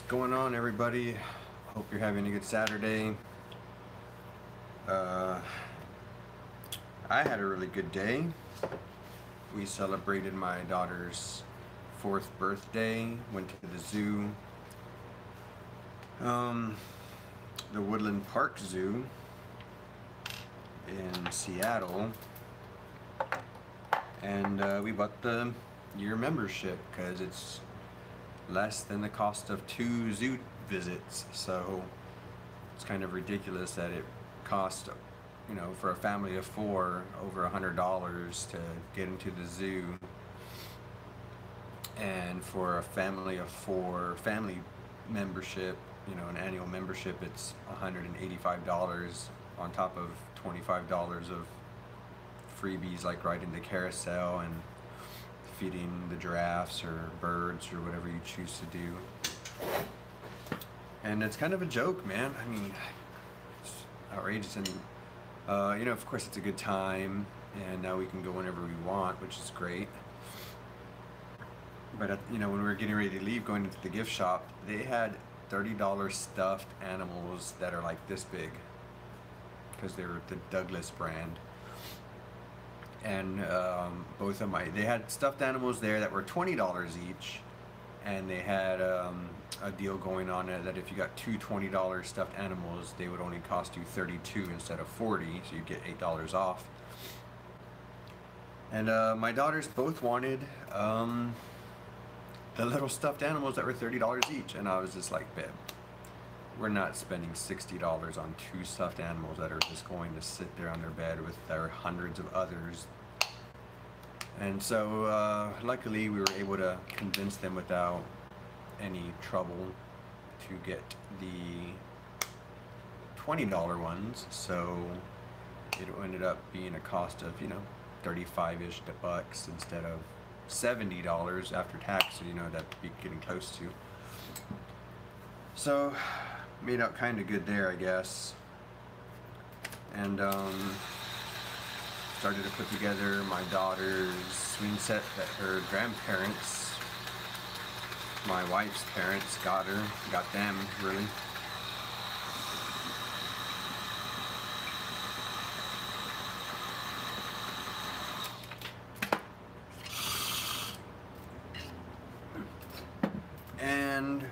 Going on, everybody? Hope you're having a good Saturday. Uh, I had a really good day. We celebrated my daughter's 4th birthday, went to the zoo, um, the Woodland Park Zoo in Seattle, and we bought the year membership because it's less than the cost of 2 zoo visits. So it's kind of ridiculous that it costs, for a family of 4 over $100 to get into the zoo, and for a family of 4 family membership, an annual membership, it's $185 on top of $25 of freebies like riding the carousel and feeding the giraffes or birds or whatever you choose to do. And it's kind of a joke, man. I mean, it's outrageous. And of course it's a good time, and now we can go whenever we want, which is great. But when we were getting ready to leave, going into the gift shop, they had $30 stuffed animals that are like this big, because they were the Douglas brand. And both of they had stuffed animals there that were $20 each, and they had a deal going on that if you got 2 $20 stuffed animals, they would only cost you $32 instead of $40, so you get $8 off. And my daughters both wanted the little stuffed animals that were $30 each, and I was just like, babe, we're not spending $60 on 2 stuffed animals that are just going to sit there on their bed with their hundreds of others. And so luckily we were able to convince them without any trouble to get the $20 ones. So it ended up being a cost of, 35-ish bucks instead of $70 after tax, so that'd be getting close to. So made out kind of good there, I guess. And started to put together my daughter's swing set that her grandparents, my wife's parents, got them, really. And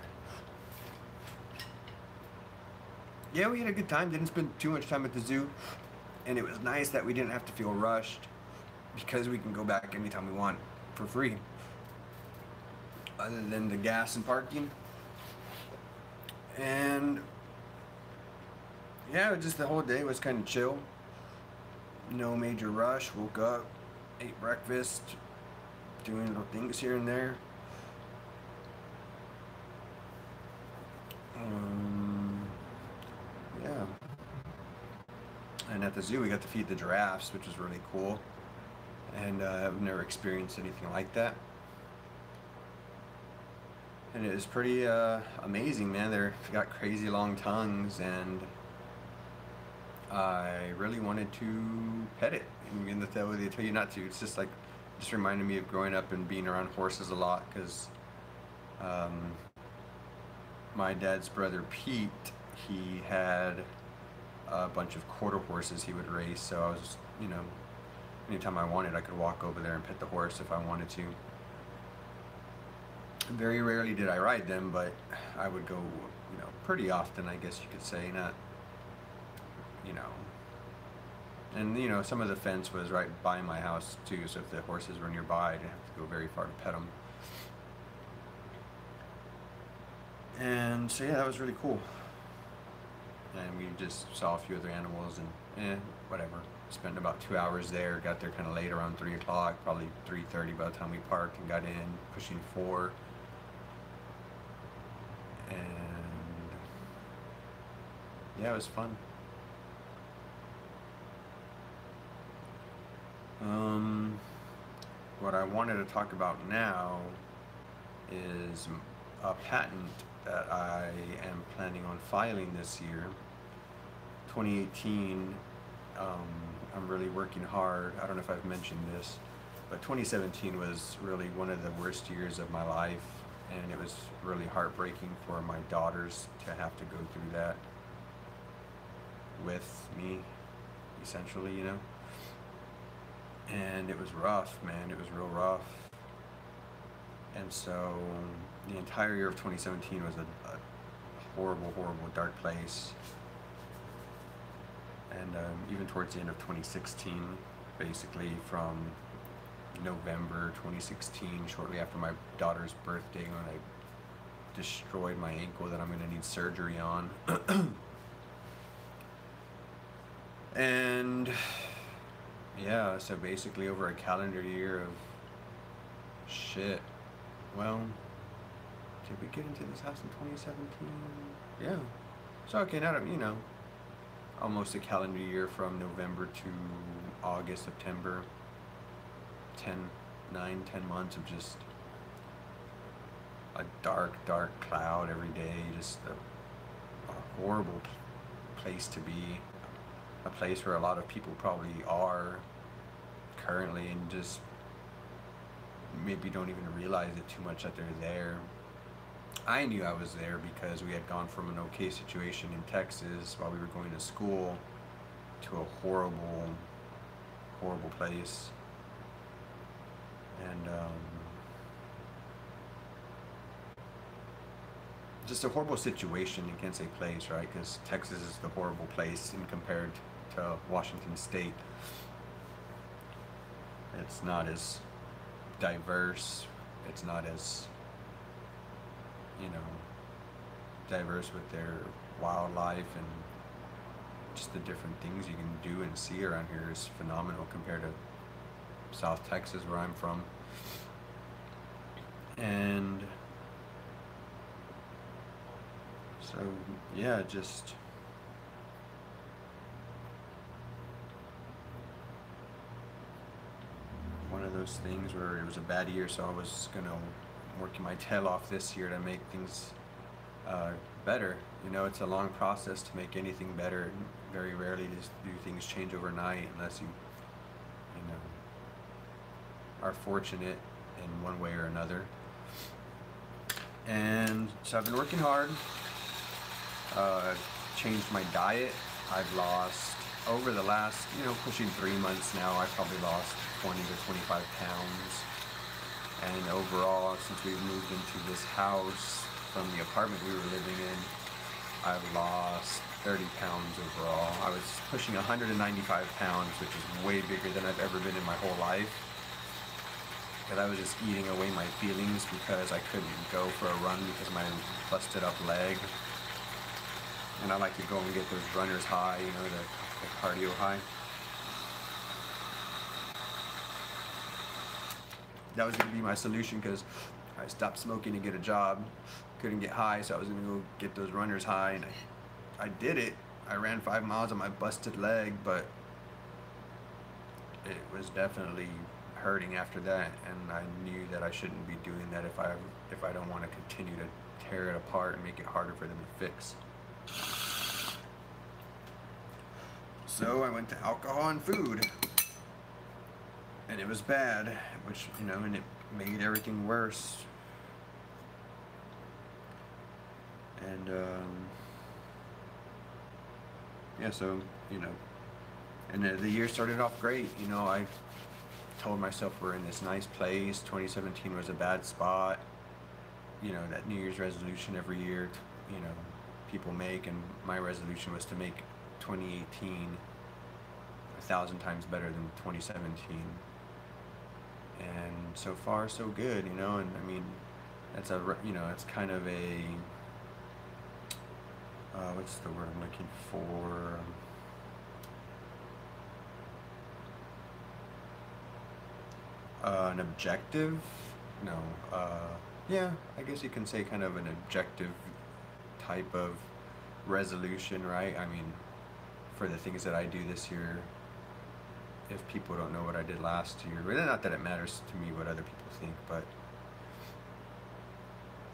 yeah, we had a good time. Didn't spend too much time at the zoo, and it was nice that we didn't have to feel rushed, because we can go back anytime we want for free, other than the gas and parking. And yeah, just the whole day was kind of chill. No major rush. Woke up, ate breakfast, doing little things here and there. Yeah. And at the zoo we got to feed the giraffes, which was really cool. And I've never experienced anything like that. And it was pretty amazing, man. They've got crazy long tongues, and I really wanted to pet it. And they tell you not to. It's just reminded me of growing up and being around horses a lot, because my dad's brother Pete, he had a bunch of quarter horses he would race, so I was, anytime I wanted, I could walk over there and pet the horse if I wanted to. Very rarely did I ride them, but I would go, pretty often, I guess you could say. Not, and some of the fence was right by my house too, so if the horses were nearby, I didn't have to go very far to pet them. And so yeah, that was really cool. And we just saw a few other animals, and whatever. Spent about 2 hours there. Got there kind of late, around 3 o'clock, probably 3:30 by the time we parked, and got in pushing 4. And yeah, it was fun. What I wanted to talk about now is a patent that I am planning on filing this year, 2018. I'm really working hard. I don't know if I've mentioned this, but 2017 was really one of the worst years of my life. and it was really heartbreaking for my daughters to have to go through that with me, essentially, you know. And it was rough, man. It was real rough. And so the entire year of 2017 was a horrible, horrible, dark place. And even towards the end of 2016, basically from November 2016, shortly after my daughter's birthday, when I destroyed my ankle that I'm going to need surgery on. And yeah, so basically over a calendar year of shit. Well, did we get into this house in 2017? Yeah. So okay, now that, you know, almost a calendar year from November to August, September, 10 months of just a dark, dark cloud every day, just a horrible place to be, a place where a lot of people probably are currently and just maybe don't even realize it too much that they're there. I knew I was there because we had gone from an okay situation in Texas while we were going to school to a horrible, horrible place. And just a horrible situation. You can't say place, right? Because Texas is the horrible place in compared to Washington State. It's not as diverse. It's not as, you know, diverse with their wildlife, and just the different things you can do and see around here is phenomenal compared to South Texas, where I'm from. And so yeah, just one of those things where it was a bad year, so I was gonna working my tail off this year to make things better. You know, it's a long process to make anything better. Very rarely do things change overnight unless you know, are fortunate in one way or another. And so I've been working hard. Changed my diet. I've lost, over the last, you know, pushing 3 months now, I've probably lost 20 to 25 pounds. And overall, since we've moved into this house from the apartment we were living in, I've lost 30 pounds overall. I was pushing 195 pounds, which is way bigger than I've ever been in my whole life. But I was just eating away my feelings because I couldn't go for a run because of my busted up leg. And I like to go and get those runner's high, you know, the cardio high. That was going to be my solution because I stopped smoking to get a job, couldn't get high, so I was going to go get those runner's high, and I did it. I ran 5 miles on my busted leg, but it was definitely hurting after that, and I knew that I shouldn't be doing that if I don't want to continue to tear it apart and make it harder for them to fix. So I went to alcohol and food, and it was bad, which, you know, and it made everything worse. And yeah, so, you know, and the year started off great. You know, I told myself we're in this nice place. 2017 was a bad spot. You know, that New Year's resolution every year, you know, people make, and my resolution was to make 2018 1,000 times better than 2017. And so far, so good, you know. And I mean, that's you know, it's kind of a what's the word I'm looking for? An objective? No. Yeah, I guess you can say kind of an objective type of resolution, right? I mean, for the things that I do this year, if people don't know what I did last year, really, not that it matters to me what other people think, but,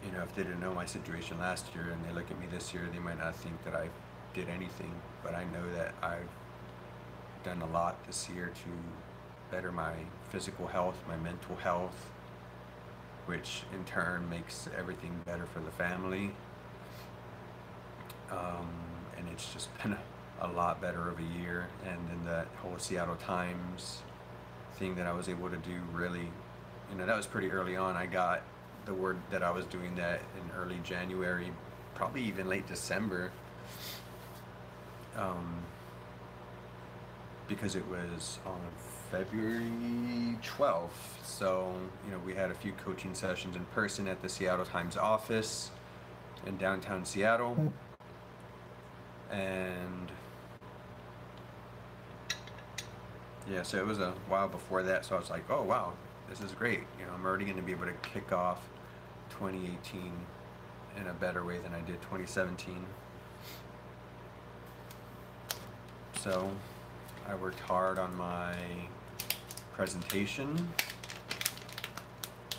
you know, if they didn't know my situation last year and they look at me this year, they might not think that I did anything, but I know that I've done a lot this year to better my physical health, my mental health, which in turn makes everything better for the family. And it's just been a lot better of a year. And then that whole Seattle Times thing that I was able to do, really, that was pretty early on. I got the word that I was doing that in early January, probably even late December, because it was on February 12th. So, we had a few coaching sessions in person at the Seattle Times office in downtown Seattle. And yeah, so it was a while before that, so I was like, oh wow, this is great. I'm already going to be able to kick off 2018 in a better way than I did 2017. So I worked hard on my presentation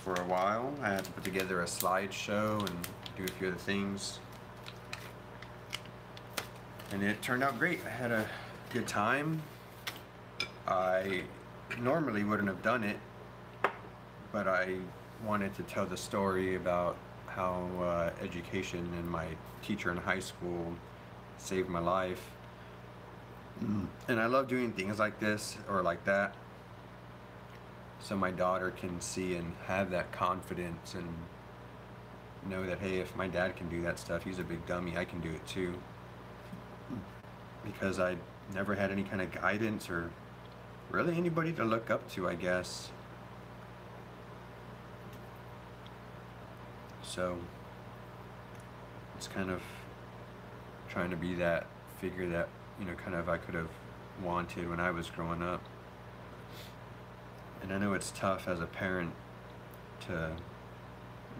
for a while. I had to put together a slideshow and do a few other things. And it turned out great. I had a good time. I normally wouldn't have done it, but I wanted to tell the story about how education and my teacher in high school saved my life. And I love doing things like this or like that, so my daughter can see and have that confidence and know that, hey, if my dad can do that stuff, he's a big dummy, I can do it too. Because I never had any kind of guidance or really anybody to look up to, I guess. So it's kind of trying to be that figure that, kind of I could have wanted when I was growing up. And I know it's tough as a parent to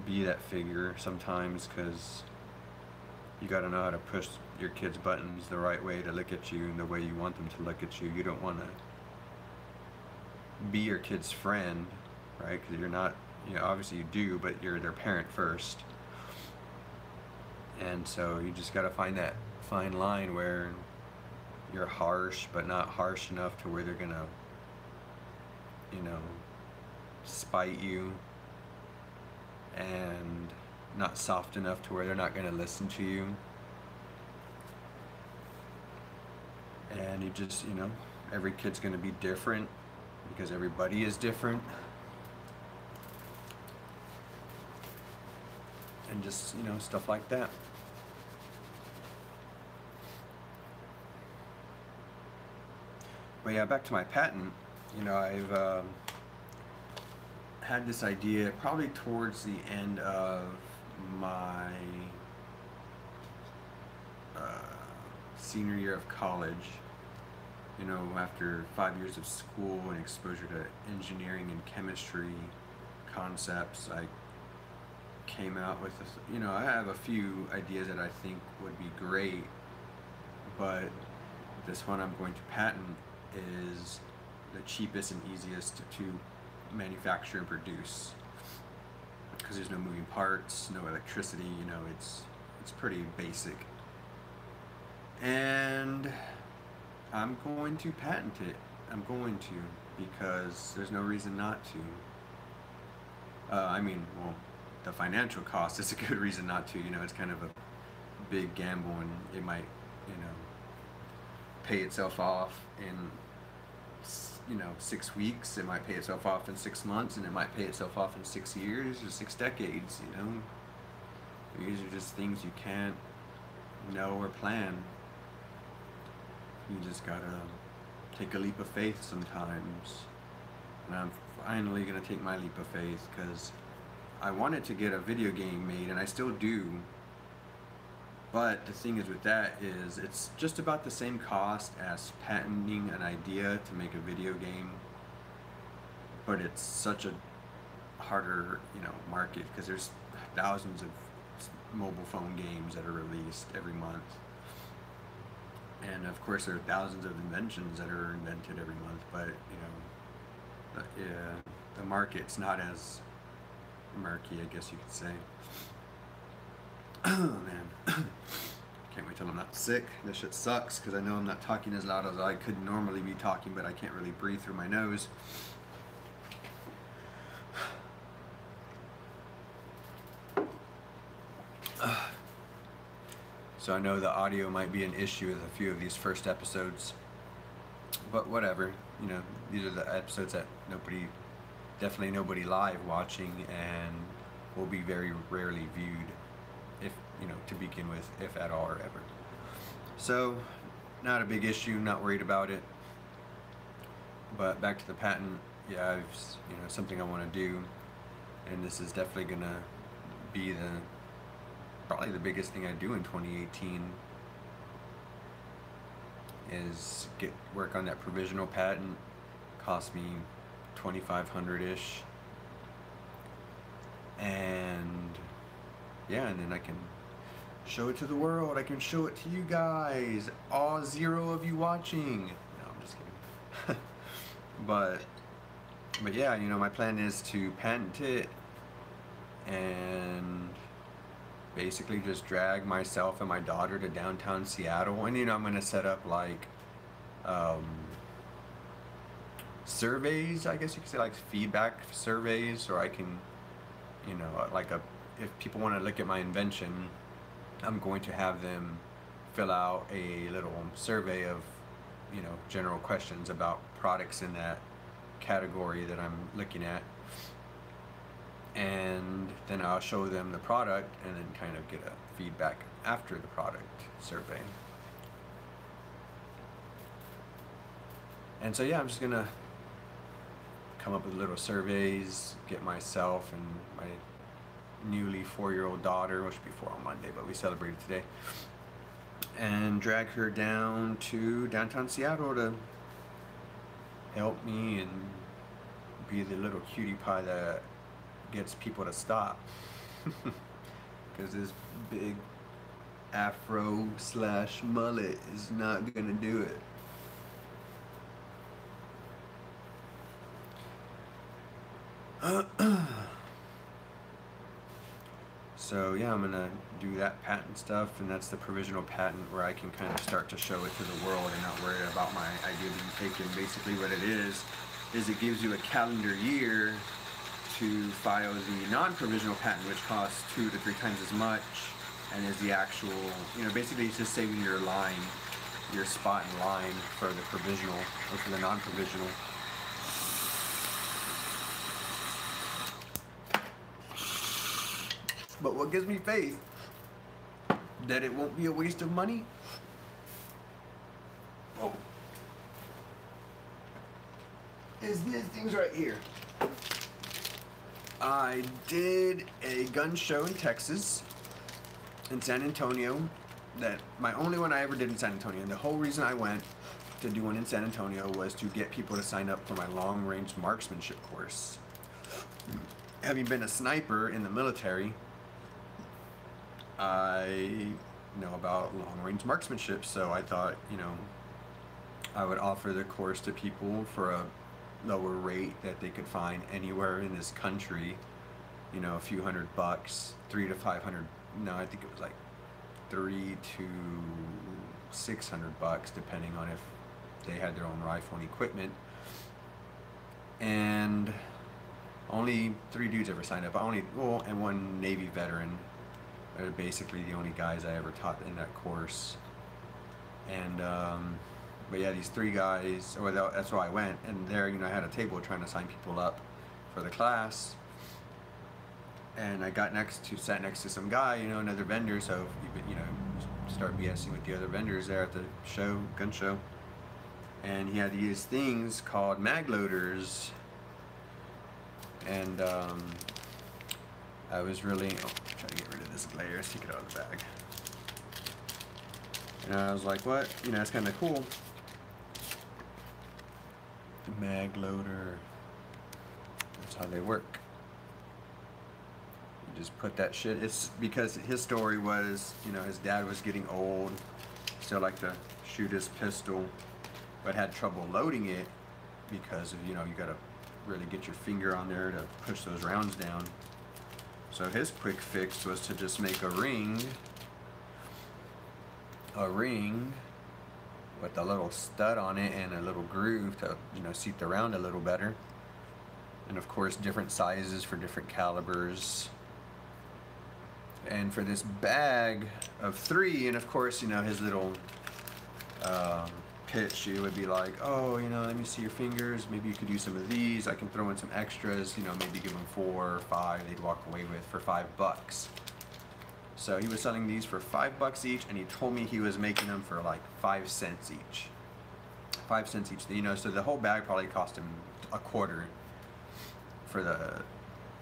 be that figure sometimes, because you gotta know how to push your kids' buttons the right way to look at you and the way you want them to look at you. You don't want to be your kid's friend, right? Because you're not, obviously you do, but you're their parent first. And so you just gotta find that fine line where you're harsh, but not harsh enough to where they're gonna, spite you, and not soft enough to where they're not gonna listen to you. And you just, every kid's gonna be different because everybody is different. And just, stuff like that. But yeah, back to my patent. I've had this idea probably towards the end of my senior year of college. After 5 years of school and exposure to engineering and chemistry concepts, I came out with this, I have a few ideas that I think would be great, but this one I'm going to patent is the cheapest and easiest to manufacture and produce, because there's no moving parts, no electricity, it's pretty basic. And I'm going to patent it. I'm going to, because there's no reason not to. Well, the financial cost is a good reason not to. It's kind of a big gamble, and it might, pay itself off in 6 weeks. It might pay itself off in 6 months, and it might pay itself off in 6 years or 6 decades. These are just things you can't know or plan. You just gotta take a leap of faith sometimes. And I'm finally gonna take my leap of faith, because I wanted to get a video game made, and I still do. But the thing is with that is it's just about the same cost as patenting an idea to make a video game. But it's such a harder, market, because there's thousands of mobile phone games that are released every month. And of course there are thousands of inventions that are invented every month, but the market's not as murky, I guess you could say. Oh man, can't wait till I'm not sick. This shit sucks, because I know I'm not talking as loud as I could normally be talking, but I can't really breathe through my nose. So I know the audio might be an issue with a few of these first episodes, but whatever. You know, these are the episodes that definitely nobody live watching, and will be very rarely viewed, if, you know, to begin with, if at all or ever. So, not a big issue, not worried about it. But back to the patent, yeah, I've, you know, something I want to do, and this is definitely gonna be probably the biggest thing I do in 2018 is work on that provisional patent. Cost me $2,500-ish, and yeah, and then I can show it to the world. I can show it to you guys, all 0 of you watching. No, I'm just kidding. but yeah, you know, my plan is to patent it and basically just drag myself and my daughter to downtown Seattle, and you know, I'm gonna set up like surveys, I guess you could say, like feedback surveys, or I can, you know, if people want to look at my invention, I'm going to have them fill out a little survey of, you know, general questions about products in that category that I'm looking at, and then I'll show them the product and then kind of get a feedback after the product survey. And so yeah, I'm just gonna come up with little surveys, get myself and my newly 4-year-old daughter, which will be 4 on Monday, but we celebrated today, and drag her down to downtown Seattle to help me and be the little cutie pie that gets people to stop. Because this big afro / mullet is not gonna do it. So yeah, I'm gonna do that patent stuff, and that's the provisional patent where I can kind of start to show it to the world and not worry about my idea being taken. Basically what it is it gives you a calendar year to file the non-provisional patent, which costs 2 to 3 times as much, and is the actual, you know, basically it's just saving your spot in line for the provisional, or for the non-provisional. But what gives me faith that it won't be a waste of money? Oh, is these things right here. I did a gun show in Texas, in San Antonio, that my only one I ever did in San Antonio, and the whole reason I went to do one in San Antonio was to get people to sign up for my long-range marksmanship course. Having been a sniper in the military, I know about long-range marksmanship, so I thought, you know, I would offer the course to people for a lower rate that they could find anywhere in this country, you know, a few $100, $300 to $500. No, I think it was like $300 to $600, depending on if they had their own rifle and equipment. And only 3 dudes ever signed up. And 1 Navy veteran. They're basically the only guys I ever taught in that course. And but yeah, these 3 guys, well, that's why I went. And there, you know, I had a table trying to sign people up for the class. And I sat next to some guy, you know, another vendor. So, you know, start BSing with the other vendors there at the show, gun show. And he had these things called mag loaders. And I was really, try to get rid of this glare, let's take it out of the bag. And I was like, what? You know, it's kind of cool. The mag loader, that's how they work. You just put that shit, it's because his story was, you know, his dad was getting old, still liked to shoot his pistol, but had trouble loading it because of, you know, you gotta really get your finger on there to push those rounds down. So his quick fix was to just make a ring with a little stud on it and a little groove to, you know, seat the round a little better. And of course different sizes for different calibers. And for this bag of 3, and of course, you know, his little pitch, it would be like, oh, you know, let me see your fingers, maybe you could use some of these, I can throw in some extras, you know, maybe give them 4 or 5 they'd walk away with for $5. So he was selling these for $5 each, and he told me he was making them for like 5 cents each. 5 cents each, you know, so the whole bag probably cost him a quarter for the,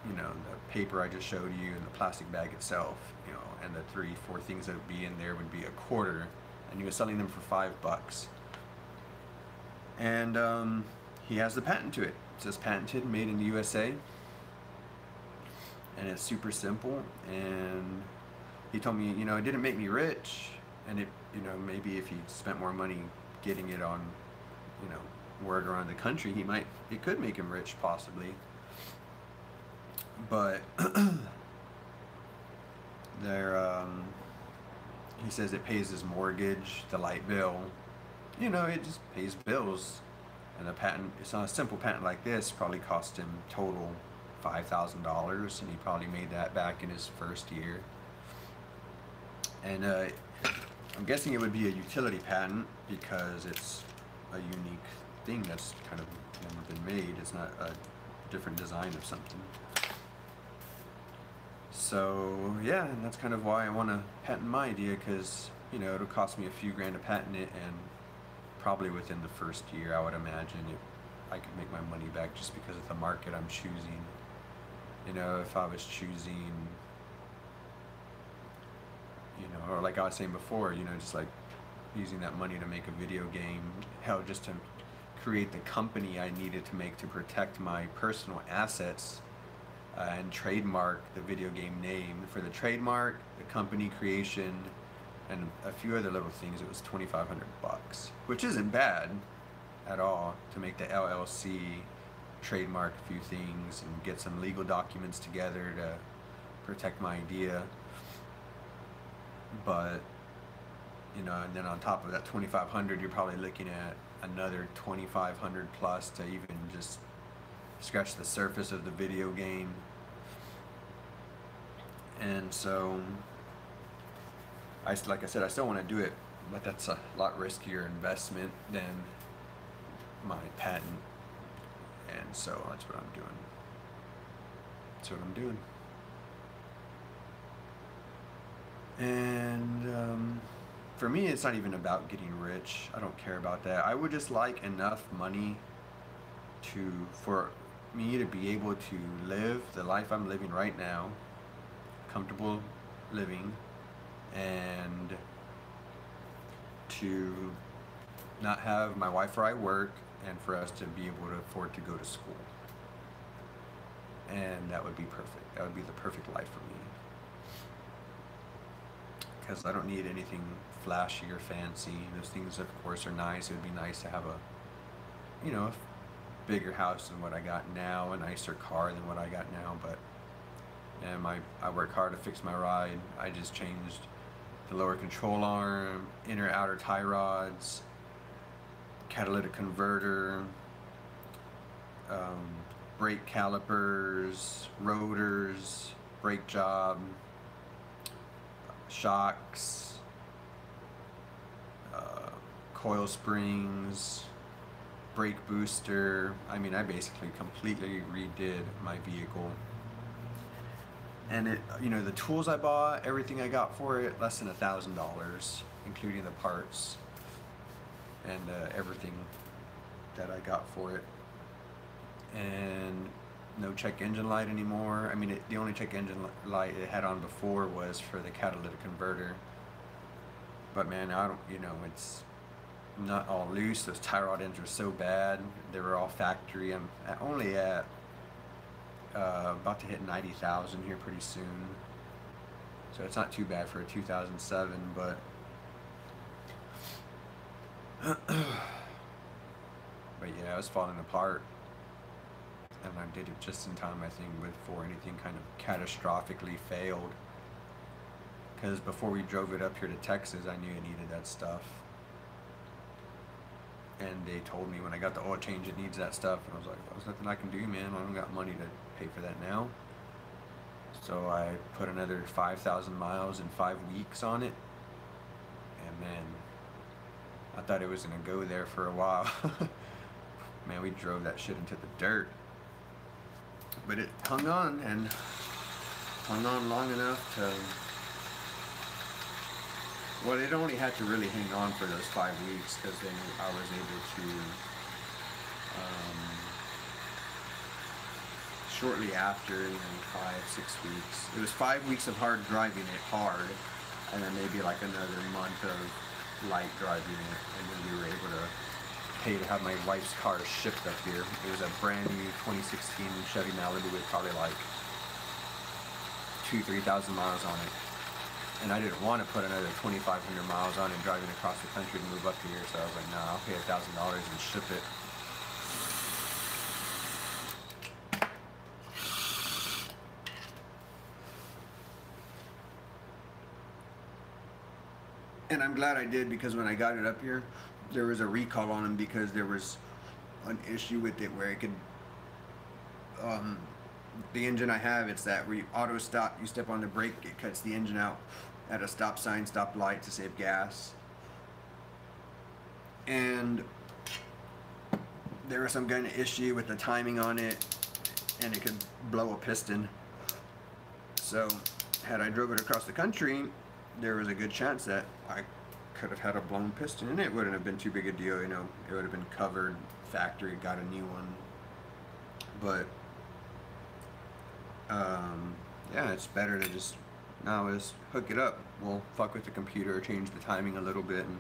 you know, the paper I just showed you and the plastic bag itself, you know, and the 3, 4 things that would be in there would be a quarter, and he was selling them for $5. And he has the patent to it. It says patented, made in the USA, and it's super simple. And he told me, you know, it didn't make me rich, and it, you know, maybe if he spent more money getting it on, you know, word around the country, it could make him rich possibly. But he says it pays his mortgage, the light bill, you know, it just pays bills. And the patent, it's not a simple patent like this, probably cost him total $5,000, and he probably made that back in his first year. And I'm guessing it would be a utility patent because it's a unique thing that's kind of never been made. It's not a different design of something. So yeah, and that's kind of why I want to patent my idea, because, you know, it'll cost me a few grand to patent it, and probably within the first year, I would imagine I could make my money back just because of the market I'm choosing. You know, if I was choosing, you know, or like I was saying before, you know, just like using that money to make a video game, hell, just to create the company I needed to make to protect my personal assets and trademark the video game name. For the trademark, the company creation, and a few other little things, it was $2,500, which isn't bad at all, to make the LLC, trademark a few things, and get some legal documents together to protect my idea. But, you know, and then on top of that $2,500, you're probably looking at another $2,500 plus to even just scratch the surface of the video game. And so, like I said, I still want to do it, but that's a lot riskier investment than my patent. And so that's what I'm doing. That's what I'm doing. And for me, it's not even about getting rich. I don't care about that. I would just like enough money for me to be able to live the life I'm living right now, comfortable living, and to not have my wife or I work, and for us to be able to afford to go to school. And that would be perfect. That would be the perfect life for me. Because I don't need anything flashy or fancy. Those things, of course, are nice. It would be nice to have a, you know, a bigger house than what I got now, a nicer car than what I got now. But and I work hard to fix my ride. I just changed the lower control arm, inner outer tie rods, catalytic converter, brake calipers, rotors, brake job, shocks, coil springs, brake booster. I mean, I basically completely redid my vehicle. And it, you know, the tools I bought, everything I got for it, less than $1,000, including the parts and everything that I got for it. And no check engine light anymore. I mean, the only check engine light it had on before was for the catalytic converter. But man, I don't, you know, it's not all loose. Those tie rod ends were so bad. They were all factory. I'm only at about to hit 90,000 here pretty soon. So it's not too bad for a 2007, but but yeah, I was falling apart. And I did it just in time, I think, before anything kind of catastrophically failed. Because before we drove it up here to Texas, I knew it needed that stuff. And they told me when I got the oil change, it needs that stuff. And I was like, there's nothing I can do, man. I don't got money to pay for that now. So I put another 5,000 miles in 5 weeks on it, and man, I thought it was gonna go there for a while. Man, we drove that shit into the dirt, but it hung on, and hung on long enough to, well, it only had to really hang on for those 5 weeks, because then I was able to, shortly after, 5, 6 weeks, it was 5 weeks of hard driving it hard, and then maybe like another month of light driving it, and then we were able to pay to have my wife's car shipped up here. It was a brand new 2016 Chevy Malibu with probably like 2,000–3,000 miles on it. And I didn't want to put another 2,500 miles on it driving across the country to move up here, so I was like, nah, I'll pay $1,000 and ship it. And I'm glad I did, because when I got it up here, there was a recall on them because there was an issue with it where it could, the engine I have, it's that where you auto stop, you step on the brake, it cuts the engine out at a stop sign, stop light to save gas. And there was some kind of issue with the timing on it, and it could blow a piston. So had I drove it across the country, there was a good chance that I could have had a blown piston, and it wouldn't have been too big a deal, it would have been covered, factory, got a new one. But yeah, it's better to just hook it up. We'll fuck with the computer, change the timing a little bit. And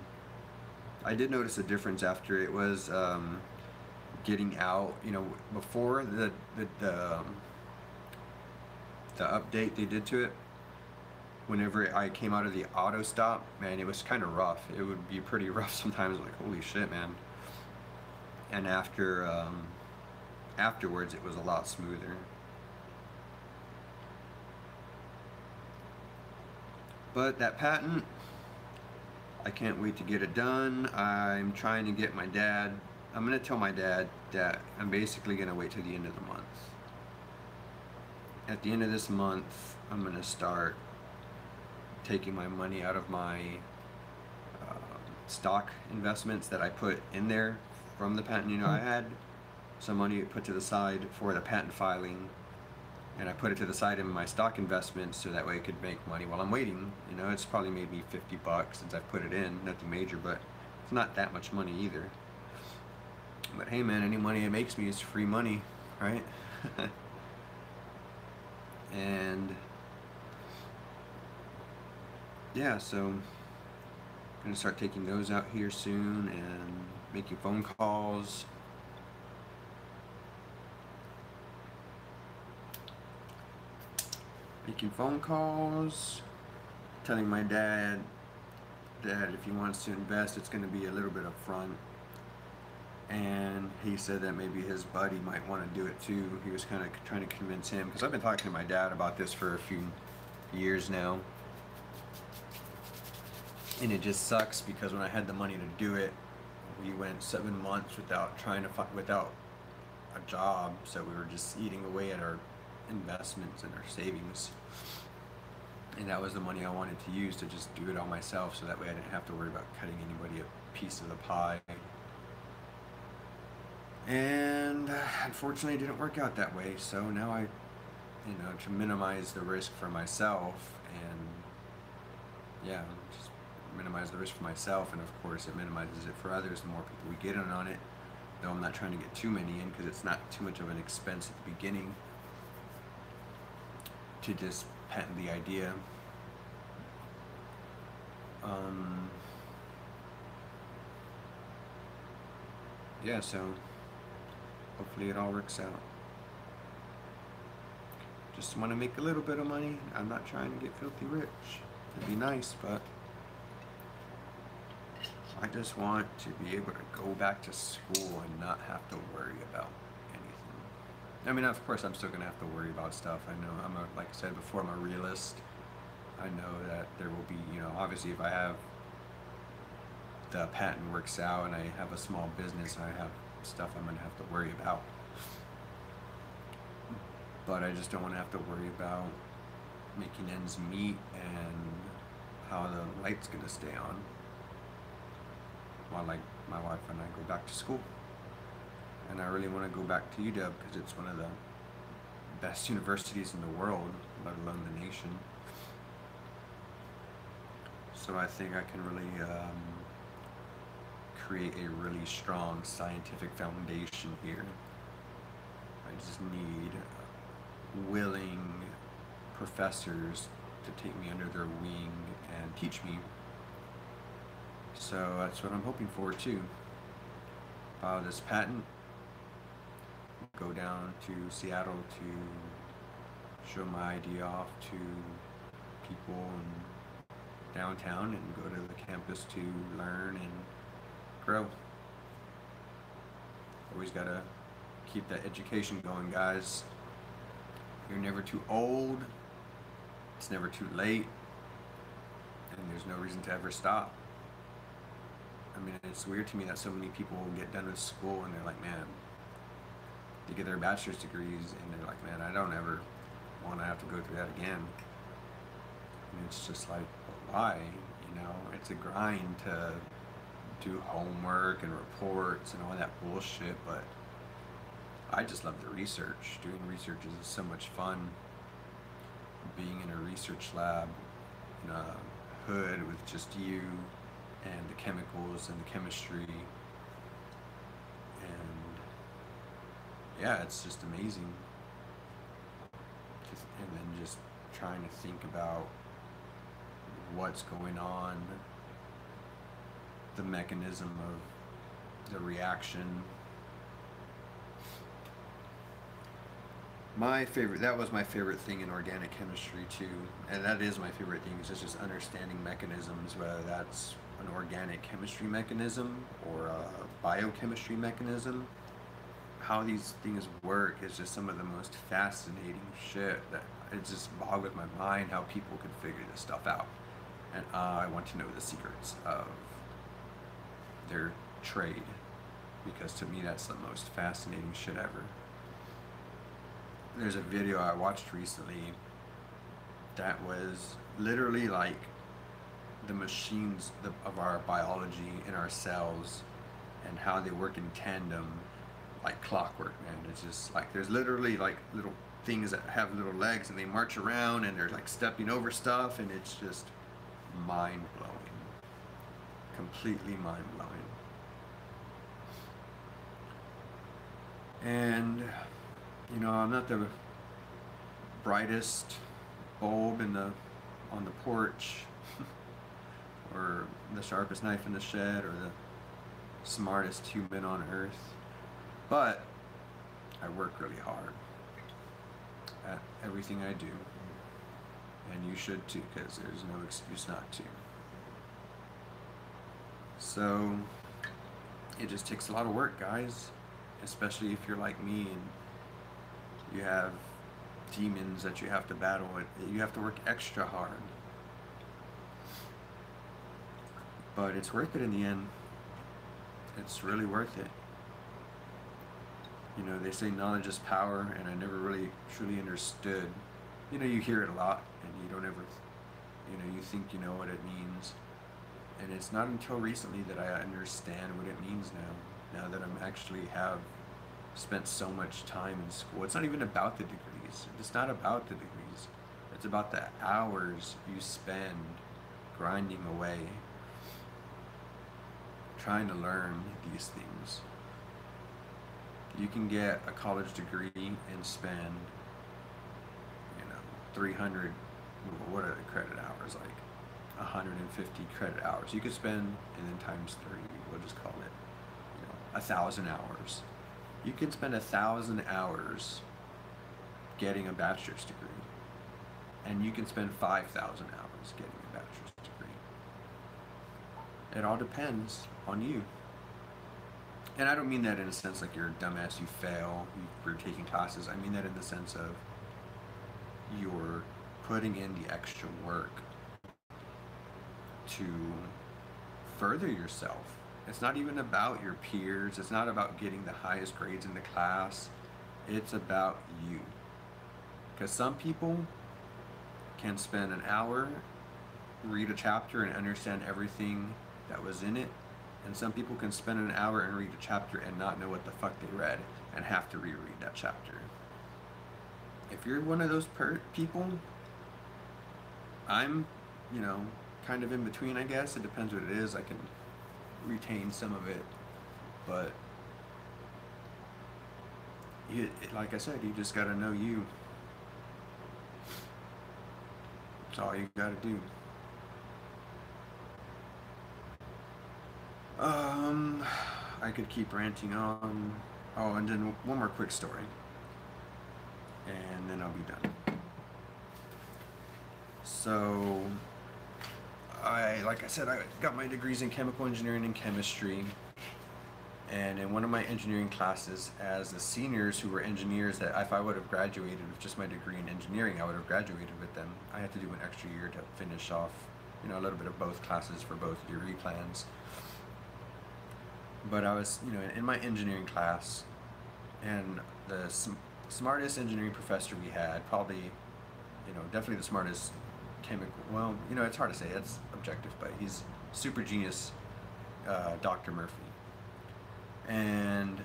I did notice a difference after it was getting out, before the update they did to it. Whenever I came out of the auto stop, man, it was kind of rough. It would be pretty rough sometimes, like, holy shit, man. And afterwards, it was a lot smoother. But that patent, I can't wait to get it done. I'm trying to get my dad, I'm gonna tell my dad that I'm basically gonna wait till the end of the month. At the end of this month, I'm gonna start taking my money out of my stock investments that I put in there from the patent. I had some money put to the side for the patent filing, and I put it to the side in my stock investments so that way I could make money while I'm waiting. It's probably made me $50 since I put it in. Nothing major, but it's not that much money either. But hey, man, any money it makes me is free money, right? And yeah, so I'm gonna start taking those out here soon and making phone calls. Telling my dad that if he wants to invest, it's gonna be a little bit upfront. And he said that maybe his buddy might want to do it too. He was kind of trying to convince him, because I've been talking to my dad about this for a few years now. And it just sucks because when I had the money to do it, we went 7 months without without a job, so we were just eating away at our investments and our savings. And that was the money I wanted to use to just do it all myself, so that way I didn't have to worry about cutting anybody a piece of the pie. And unfortunately it didn't work out that way, so now I, to minimize the risk for myself, and yeah, just minimize the risk for myself, and of course it minimizes it for others the more people we get in on it, though I'm not trying to get too many in because it's not too much of an expense at the beginning to just patent the idea. Yeah, so hopefully it all works out. Just want to make a little bit of money. I'm not trying to get filthy rich. It'd be nice, but I just want to be able to go back to school and not have to worry about anything. I mean, of course, I'm still going to have to worry about stuff. I know, like I said before, I'm a realist. I know that there will be, obviously if I have the patent works out and I have a small business and I have stuff I'm going to have to worry about. But I just don't want to have to worry about making ends meet and how the light's gonna stay on while like my wife and I go back to school. And I really want to go back to UW because it's one of the best universities in the world, let alone the nation. So I think I can really create a really strong scientific foundation here. I just need willing professors to take me under their wing and teach me. So that's what I'm hoping for too. File this patent, go down to Seattle to show my idea off to people in downtown and go to the campus to learn and grow. Always gotta keep that education going, guys. You're never too old, it's never too late, and there's no reason to ever stop. I mean, it's weird to me that so many people get done with school and they're like, man, they get their bachelor's degrees and they're like, man, I don't ever want to have to go through that again. And it's just like, why? You know, it's a grind to do homework and reports and all that bullshit, but I just love the research. Doing research is so much fun. Being in a research lab in a hood with just you and the chemicals and the chemistry, and yeah, it's just amazing. And then just trying to think about what's going on, the mechanism of the reaction. That was my favorite thing in organic chemistry too, and that is my favorite thing, is just understanding mechanisms, whether that's an organic chemistry mechanism or a biochemistry mechanism. How these things work is just some of the most fascinating shit that it just boggles my mind how people could figure this stuff out. And I want to know the secrets of their trade, because to me that's the most fascinating shit ever. There's a video I watched recently that was literally like the machines of our biology in our cells and how they work in tandem like clockwork, man. It's just like there's literally like little things that have little legs and they march around and they're like stepping over stuff, and it's just mind-blowing. Completely mind-blowing. And you know, I'm not the brightest bulb on the porch or the sharpest knife in the shed or the smartest human on earth, but I work really hard at everything I do, and you should too, because there's no excuse not to. So it just takes a lot of work, guys, especially if you're like me and you have demons that you have to battle with. You have to work extra hard. But it's worth it in the end. It's really worth it. You know, they say knowledge is power, and I never really truly understood. You know, you hear it a lot, and you don't ever, you know, you think you know what it means. And it's not until recently that I understand what it means now that I'm actually have spent so much time in school. It's not even about the degrees. It's not about the degrees. It's about the hours you spend grinding away, trying to learn these things. You can get a college degree and spend, you know, 300, what are the credit hours, like 150 credit hours. You could spend, and then times 3, we'll just call it, you know, 1,000 hours. You can spend 1,000 hours getting a bachelor's degree, and you can spend 5,000 hours getting a bachelor's degree. It all depends on you. And I don't mean that in a sense like you're a dumbass, you fail for taking classes. I mean that in the sense of you're putting in the extra work to further yourself. It's not even about your peers. It's not about getting the highest grades in the class. It's about you. Because some people can spend an hour, read a chapter, and understand everything that was in it. And some people can spend an hour and read a chapter and not know what the fuck they read and have to reread that chapter. If you're one of those people, I'm, you know, kind of in between, I guess. It depends what it is. I can retain some of it, but like I said, you just gotta know you. That's all you gotta do. I could keep ranting on. Oh, and then one more quick story, and then I'll be done. So, like I said, I got my degrees in chemical engineering and chemistry. And in one of my engineering classes, as the seniors who were engineers, that if I would have graduated with just my degree in engineering, I would have graduated with them. I had to do an extra year to finish off, you know, a little bit of both classes for both degree plans. But I was, you know, in my engineering class, and the smartest engineering professor we had, probably, you know, definitely the smartest chemical, well, you know, it's hard to say, it's objective, but he's super genius, Dr. Murphy. And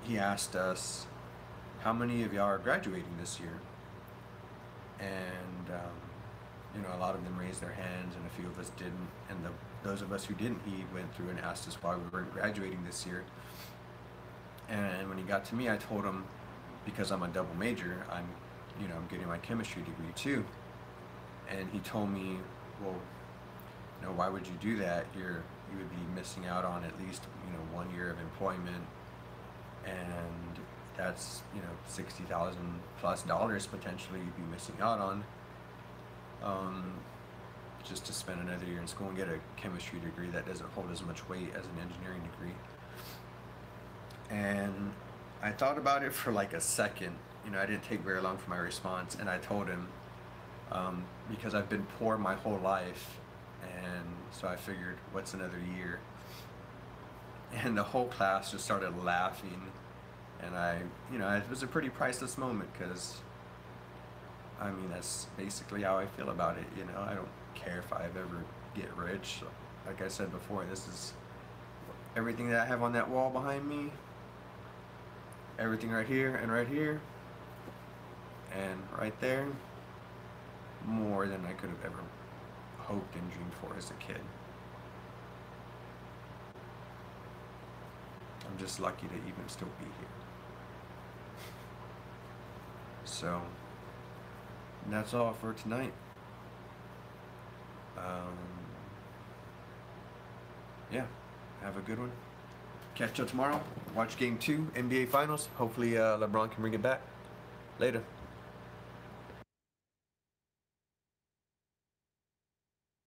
he asked us, how many of y'all are graduating this year? And, you know, a lot of them raised their hands, and a few of us didn't. And those of us who didn't, he went through and asked us why we weren't graduating this year. And when he got to me, I told him, because I'm a double major, I'm getting my chemistry degree too. And he told me, well, you know, why would you do that? You would be missing out on at least, you know, 1 year of employment, and that's, you know, $60,000+ potentially you'd be missing out on, just to spend another year in school and get a chemistry degree that doesn't hold as much weight as an engineering degree. And I thought about it for like a second. You know, I didn't take very long for my response, and I told him, because I've been poor my whole life, and so I figured, what's another year? And the whole class just started laughing, and it was a pretty priceless moment, because, I mean, that's basically how I feel about it, you know. I don't care if I ever get rich. Like I said before, this is everything that I have on that wall behind me, everything right here, and right there, more than I could have ever hoped and dreamed for as a kid. I'm just lucky to even still be here. So, that's all for tonight. Yeah, have a good one. Catch you tomorrow. Watch Game 2, NBA Finals. Hopefully LeBron can bring it back. Later.